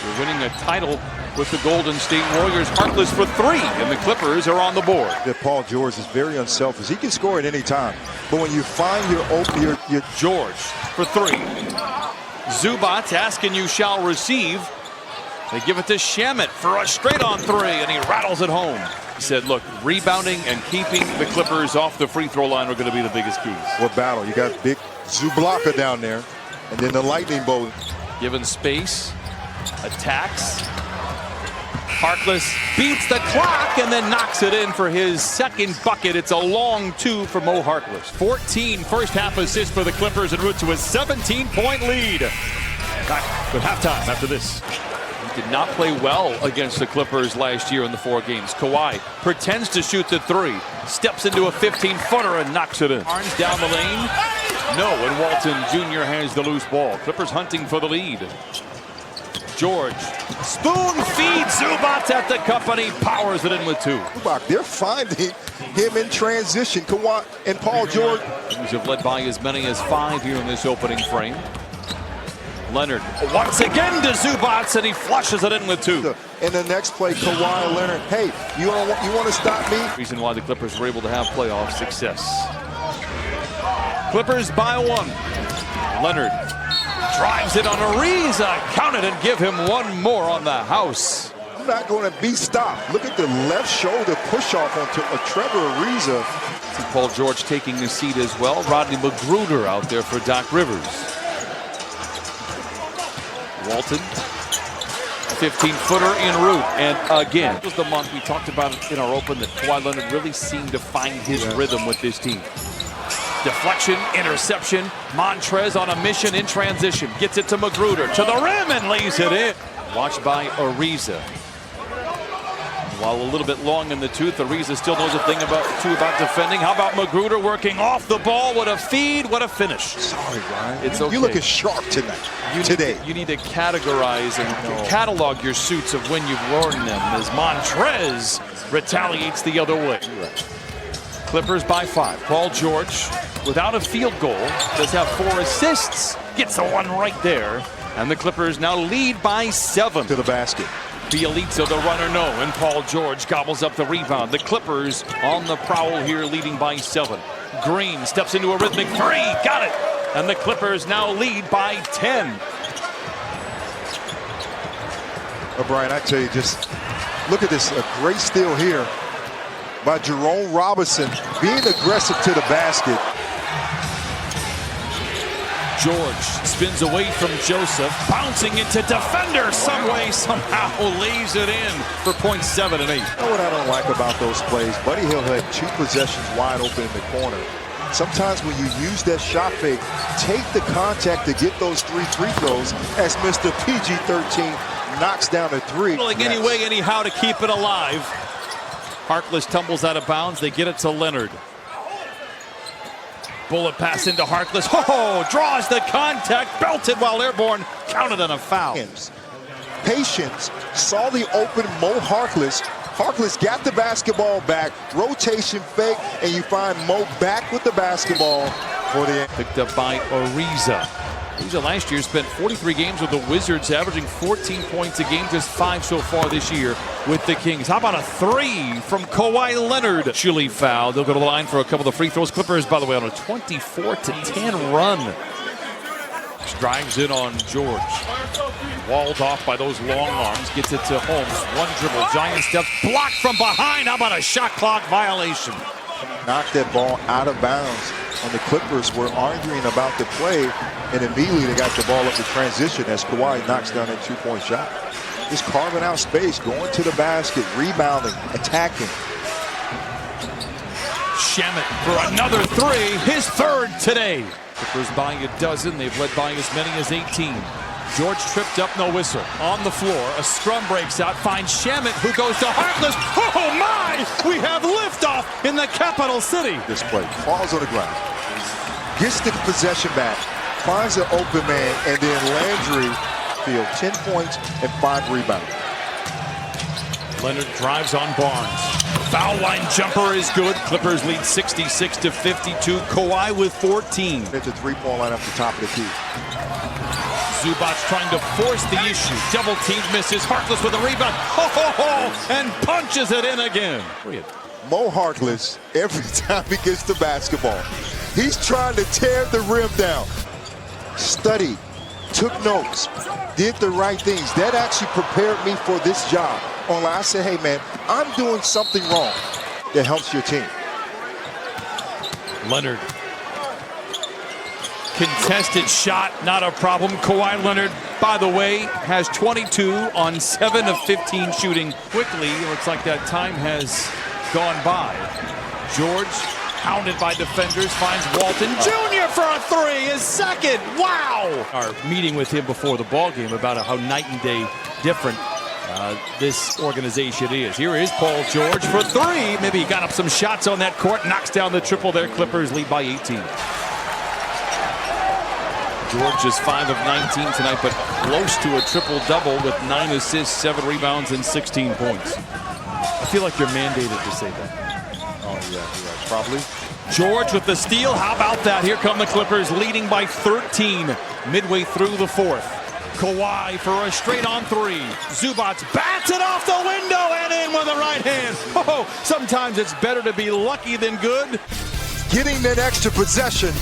They're winning a title with the Golden State Warriors. Harkless for three, and the Clippers are on the board. That Paul George is very unselfish. He can score at any time, but when you find your open, your George for three. Zubac asking you shall receive. They give it to Shamet for a straight-on three, and he rattles it home. He said, look, rebounding and keeping the Clippers off the free throw line are going to be the biggest keys. What battle? You got big Zubac down there, and then the lightning bolt. Given space, attacks. Harkless beats the clock and then knocks it in for his second bucket. It's a long two for Mo Harkless. 14 first half assists for the Clippers en route to a 17-point lead. Back with halftime after this. He did not play well against the Clippers last year in the 4 games. Kawhi pretends to shoot the three, steps into a 15-footer and knocks it in. Barnes down the lane. No, and Walton Jr. has the loose ball. Clippers hunting for the lead. George, spoon feeds Zubac at the cup, and he powers it in with two. Zubac, they're finding him in transition. Kawhi and Paul George. Who's have led by as many as 5 here in this opening frame. Leonard once again to Zubac, and he flushes it in with two. In the next play, Kawhi and Leonard, hey, you want to stop me? Reason why the Clippers were able to have playoff success. Clippers by 1. Leonard drives it on Ariza. Count it and give him one more on the house. I'm not going to be stopped. Look at the left shoulder push off onto Trevor Ariza. See Paul George taking the seat as well. Rodney Magruder out there for Doc Rivers. Walton, 15-footer en route, and again, this was the month we talked about in our open that Kawhi Leonard really seemed to find his rhythm with this team. Deflection, interception, Montrez on a mission in transition, gets it to Magruder, to the rim and lays it in. Watched by Ariza. While a little bit long in the tooth, Ariza still knows a thing about defending. How about Magruder working off the ball? What a feed, what a finish. Sorry, Ryan. It's okay. You're looking sharp tonight. You need to categorize and catalog your suits of when you've worn them as Montrez retaliates the other way. Clippers by 5. Paul George, without a field goal, does have 4 assists. Gets the one right there. And the Clippers now lead by 7. To the basket. Bielitsa, the runner, no. And Paul George gobbles up the rebound. The Clippers on the prowl here, leading by 7. Green steps into a rhythmic three. Got it. And the Clippers now lead by 10. Oh, Brian, I tell you, just look at this. A great steal here by Jerome Robinson, being aggressive to the basket. George spins away from Joseph, bouncing into defender some way, somehow lays it in for points 7 and 8. You know what I don't like about those plays? Buddy Hield had 2 possessions wide open in the corner. Sometimes when you use that shot fake, take the contact to get those 3 free throws as Mr. PG-13 knocks down a 3. Any way, anyhow to keep it alive. Harkless tumbles out of bounds. They get it to Leonard. Bullet pass into Harkless. Oh, draws the contact, belted while airborne, counted on a foul. Patience, saw the open Mo Harkless. Harkless got the basketball back, rotation fake, and you find Mo back with the basketball for the end. Picked up by Ariza. Ariza last year spent 43 games with the Wizards, averaging 14 points a game, just 5 so far this year with the Kings. How about a 3 from Kawhi Leonard? Chilly foul. They'll go to the line for a couple of the free throws. Clippers, by the way, on a 24-10 run. Drives in on George. Walled off by those long arms. Gets it to Holmes. One dribble. Giant steps. Blocked from behind. How about a shot clock violation? Knocked that ball out of bounds. And the Clippers were arguing about the play. And immediately they got the ball up to transition as Kawhi knocks down a 2-point shot. Just carving out space. Going to the basket. Rebounding. Attacking. Shamet for another 3. His 3rd today. Clippers by a dozen. They've led by as many as 18. George tripped up, no whistle. On the floor, a scrum breaks out, finds Shamet, who goes to Harkless. Oh my! We have liftoff in the capital city. This play falls on the ground, gets the possession back, finds an open man, and then Landry field 10 points and 5 rebounds. Leonard drives on Barnes. Foul line jumper is good. Clippers lead 66-52. Kawhi with 14. At the 3-point line up the top of the key. Zubac trying to force the issue. Double team misses. Harkless with a rebound. And punches it in again. Mo Harkless, every time he gets the basketball, he's trying to tear the rim down. Studied, took notes, did the right things. That actually prepared me for this job. Only I said, hey man, I'm doing something wrong that helps your team. Leonard. Contested shot, not a problem. Kawhi Leonard, by the way, has 22 on 7 of 15 shooting. Quickly, looks like that time has gone by. George, hounded by defenders, finds Walton Jr. for a three, his second. Wow! Our meeting with him before the ball game about how night and day different this organization is. Here is Paul George for three. Maybe he got up some shots on that court, knocks down the triple there. Clippers lead by 18. George is 5 of 19 tonight, but close to a triple-double with 9 assists, 7 rebounds, and 16 points. I feel like you're mandated to say that. Oh, yeah, probably. George with the steal. How about that? Here come the Clippers leading by 13 midway through the fourth. Kawhi for a straight-on three. Zubac bats it off the window and in with the right hand. Oh, sometimes it's better to be lucky than good. Getting that extra possession